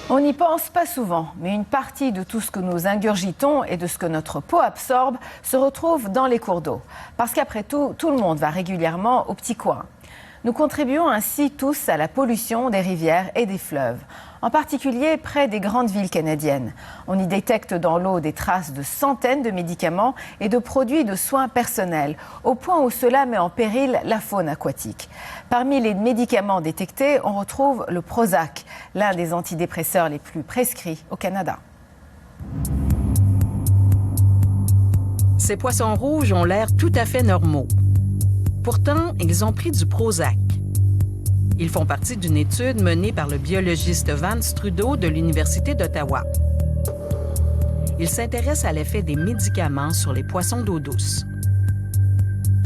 On n'y pense pas souvent, mais une partie de tout ce que nous ingurgitons et de ce que notre peau absorbe se retrouve dans les cours d'eau. Parce qu'après tout, tout le monde va régulièrement au petit coin. Nous contribuons ainsi tous à la pollution des rivières et des fleuves, en particulier près des grandes villes canadiennes. On y détecte dans l'eau des traces de centaines de médicaments et de produits de soins personnels, au point où cela met en péril la faune aquatique. Parmi les médicaments détectés, on retrouve le Prozac, l'un des antidépresseurs les plus prescrits au Canada. Ces poissons rouges ont l'air tout à fait normaux. Pourtant, ils ont pris du Prozac. Ils font partie d'une étude menée par le biologiste Vance Trudeau de l'Université d'Ottawa. Il s'intéresse à l'effet des médicaments sur les poissons d'eau douce.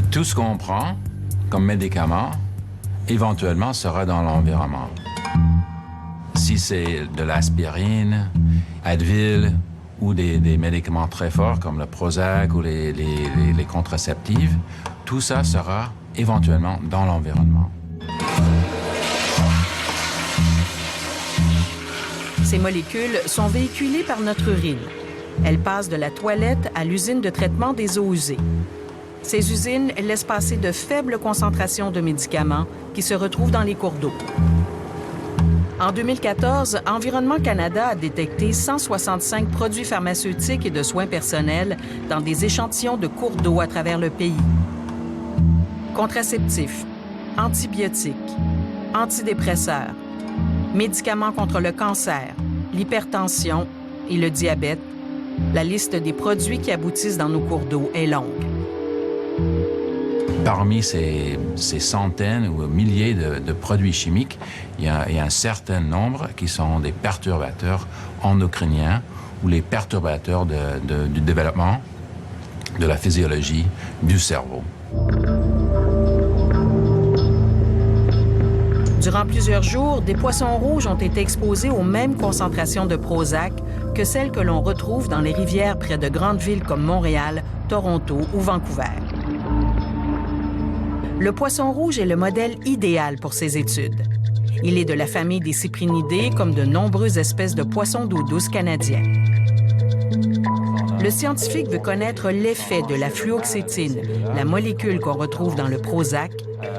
Tout ce qu'on prend comme médicament, éventuellement, sera dans l'environnement. Si c'est de l'aspirine, Advil ou des médicaments très forts comme le Prozac ou les contraceptifs, tout ça sera éventuellement dans l'environnement. Ces molécules sont véhiculées par notre urine. Elles passent de la toilette à l'usine de traitement des eaux usées. Ces usines laissent passer de faibles concentrations de médicaments qui se retrouvent dans les cours d'eau. En 2014, Environnement Canada a détecté 165 produits pharmaceutiques et de soins personnels dans des échantillons de cours d'eau à travers le pays. Contraceptifs, antibiotiques, antidépresseurs, médicaments contre le cancer, l'hypertension et le diabète, la liste des produits qui aboutissent dans nos cours d'eau est longue. Parmi ces centaines ou milliers de produits chimiques, il y a un certain nombre qui sont des perturbateurs endocriniens ou les perturbateurs du développement, de la physiologie du cerveau. Durant plusieurs jours, des poissons rouges ont été exposés aux mêmes concentrations de Prozac que celles que l'on retrouve dans les rivières près de grandes villes comme Montréal, Toronto ou Vancouver. Le poisson rouge est le modèle idéal pour ces études. Il est de la famille des cyprinidés, comme de nombreuses espèces de poissons d'eau douce canadiens. Le scientifique veut connaître l'effet de la fluoxétine, la molécule qu'on retrouve dans le Prozac,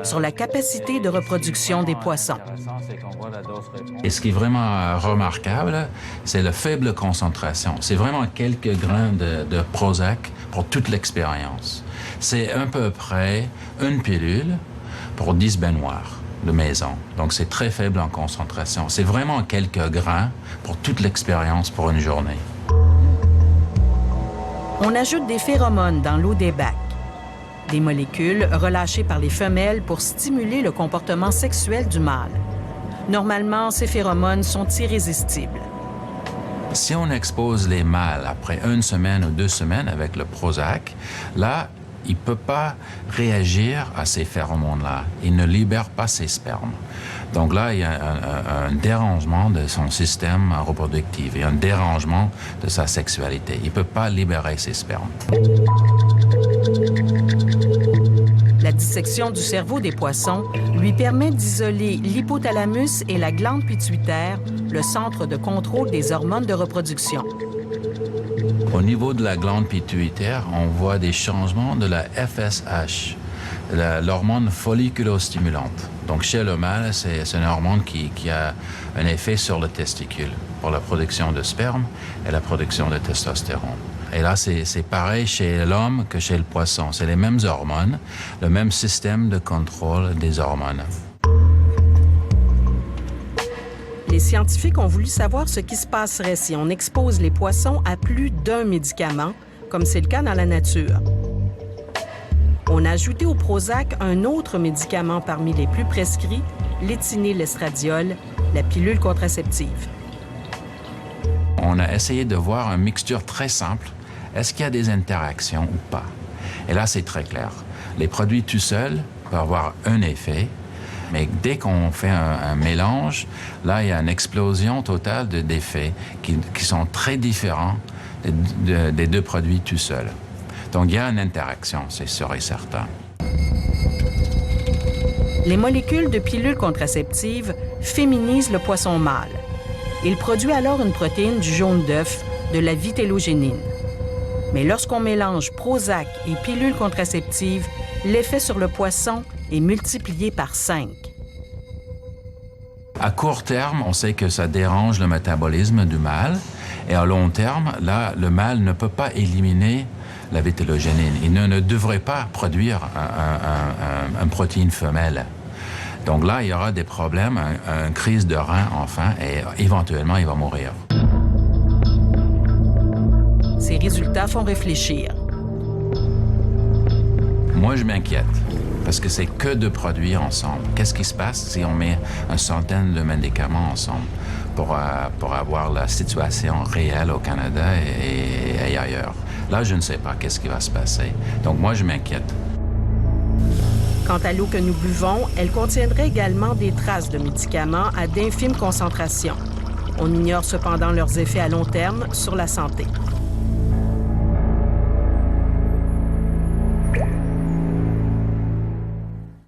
sur la capacité de reproduction des poissons. Et ce qui est vraiment remarquable, c'est la faible concentration. C'est vraiment quelques grains de Prozac pour toute l'expérience. C'est à peu près une pilule pour 10 baignoires de maison. Donc c'est très faible en concentration. C'est vraiment quelques grains pour toute l'expérience pour une journée. On ajoute des phéromones dans l'eau des bacs, des molécules relâchées par les femelles pour stimuler le comportement sexuel du mâle. Normalement, ces phéromones sont irrésistibles. Si on expose les mâles après 1 semaine ou 2 semaines avec le Prozac, là, il ne peut pas réagir à ces phéromones-là. Il ne libère pas ses spermes. Donc là, il y a un dérangement de son système reproductif et un dérangement de sa sexualité. Il ne peut pas libérer ses spermes. La dissection du cerveau des poissons lui permet d'isoler l'hypothalamus et la glande pituitaire, le centre de contrôle des hormones de reproduction. Au niveau de la glande pituitaire, on voit des changements de la FSH, l'hormone folliculostimulante. Donc chez le mâle, c'est une hormone qui a un effet sur le testicule pour la production de sperme et la production de testostérone. Et là, c'est pareil chez l'homme que chez le poisson. C'est les mêmes hormones, le même système de contrôle des hormones. Les scientifiques ont voulu savoir ce qui se passerait si on expose les poissons à plus d'un médicament, comme c'est le cas dans la nature. On a ajouté au Prozac un autre médicament parmi les plus prescrits, l'éthénylestradiol, la pilule contraceptive. On a essayé de voir une mixture très simple. Est-ce qu'il y a des interactions ou pas? Et là, c'est très clair. Les produits tout seuls peuvent avoir un effet, mais dès qu'on fait un mélange, là, il y a une explosion totale d'effets qui sont très différents des deux produits tout seuls. Donc, il y a une interaction, c'est sûr et certain. Les molécules de pilules contraceptives féminisent le poisson mâle. Il produit alors une protéine du jaune d'œuf, de la vitellogénine. Mais lorsqu'on mélange Prozac et pilule contraceptive, l'effet sur le poisson est multiplié par 5. À court terme, on sait que ça dérange le métabolisme du mâle. Et à long terme, là, le mâle ne peut pas éliminer la vitellogénine. Il ne devrait pas produire une protéine femelle. Donc là, il y aura des problèmes, une crise de rein enfin, et éventuellement, il va mourir. Ces résultats font réfléchir. Moi, je m'inquiète, parce que c'est que de produire ensemble. Qu'est-ce qui se passe si on met une centaine de médicaments ensemble pour avoir la situation réelle au Canada et ailleurs? Là, je ne sais pas qu'est-ce qui va se passer. Donc moi, je m'inquiète. Quant à l'eau que nous buvons, elle contiendrait également des traces de médicaments à d'infimes concentrations. On ignore cependant leurs effets à long terme sur la santé.